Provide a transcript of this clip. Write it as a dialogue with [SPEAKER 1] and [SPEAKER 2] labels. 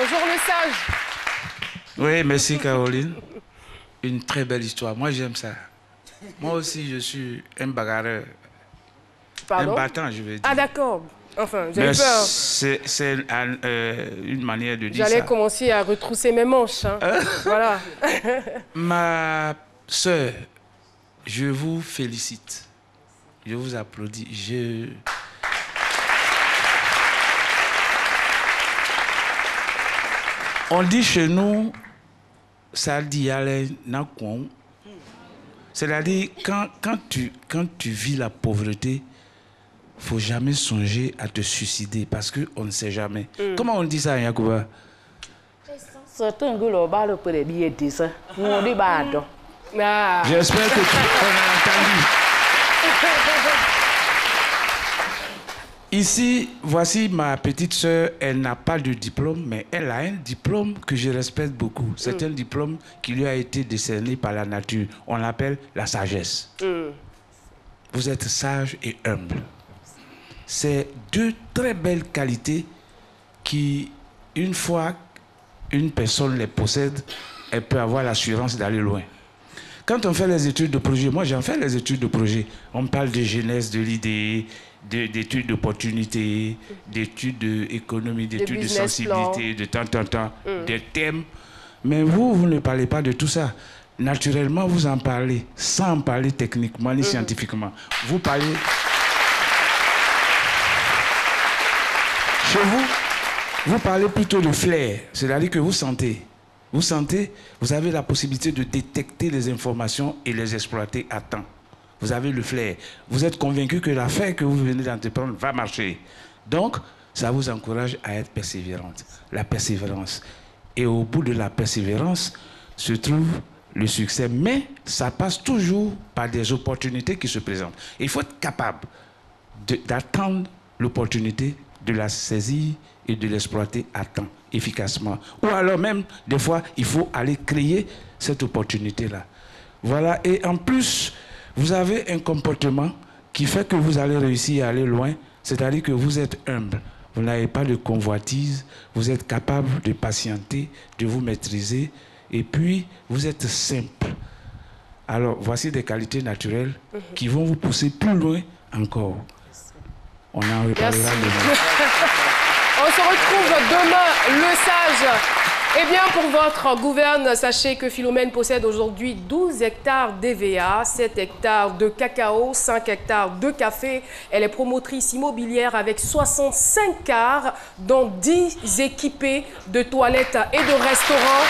[SPEAKER 1] Bonjour le sage.
[SPEAKER 2] Oui, merci Caroline. Une très belle histoire. Moi, j'aime ça. Moi aussi, je suis un bagarreur.
[SPEAKER 1] Pardon?
[SPEAKER 2] Un battant, je veux dire.
[SPEAKER 1] Ah d'accord. Enfin, j'avais peur.
[SPEAKER 2] C'est une manière de dire ça.
[SPEAKER 1] J'allais commencer à retrousser mes manches. Hein. Voilà.
[SPEAKER 2] Ma sœur, je vous félicite. Je vous applaudis. On dit chez nous, ça dit aller na kon. C'est-à-dire, quand tu vis la pauvreté, il ne faut jamais songer à te suicider parce qu'on ne sait jamais. Comment on dit ça, Yacouba?
[SPEAKER 3] J'espère
[SPEAKER 2] que tu as entendu. Ici, voici ma petite sœur. Elle n'a pas de diplôme, mais elle a un diplôme que je respecte beaucoup. C'est un diplôme qui lui a été décerné par la nature. On l'appelle la sagesse. Vous êtes sage et humble. C'est deux très belles qualités qui, une fois une personne les possède, elle peut avoir l'assurance d'aller loin. Quand on fait les études de projet, moi j'en fais les études de projet, on parle de jeunesse, de l'idée, d'études d'opportunité, d'études d'économie, d'études de sensibilité, de temps, des thèmes. Mais vous ne parlez pas de tout ça. Naturellement, vous en parlez, sans en parler techniquement ni scientifiquement. Vous parlez... Chez vous, vous parlez plutôt de flair, c'est-à-dire que vous sentez. Vous sentez, vous avez la possibilité de détecter les informations et les exploiter à temps. Vous avez le flair. Vous êtes convaincu que l'affaire que vous venez d'entreprendre va marcher. Donc, ça vous encourage à être persévérante. La persévérance. Et au bout de la persévérance se trouve le succès. Mais ça passe toujours par des opportunités qui se présentent. Il faut être capable d'attendre l'opportunité, de la saisir et de l'exploiter à temps, efficacement. Ou alors même, des fois, il faut aller créer cette opportunité-là. Voilà. Et en plus, vous avez un comportement qui fait que vous allez réussir à aller loin, c'est-à-dire que vous êtes humble. Vous n'avez pas de convoitise, vous êtes capable de patienter, de vous maîtriser, et puis vous êtes simple. Alors, voici des qualités naturelles qui vont vous pousser plus loin encore. On en reparlera demain.
[SPEAKER 1] On se retrouve demain, le sage. Eh bien, pour votre gouverne, sachez que Philomène possède aujourd'hui 12 hectares d'EVA, 7 hectares de cacao, 5 hectares de café. Elle est promotrice immobilière avec 65 cars, dont 10 équipés de toilettes et de restaurants.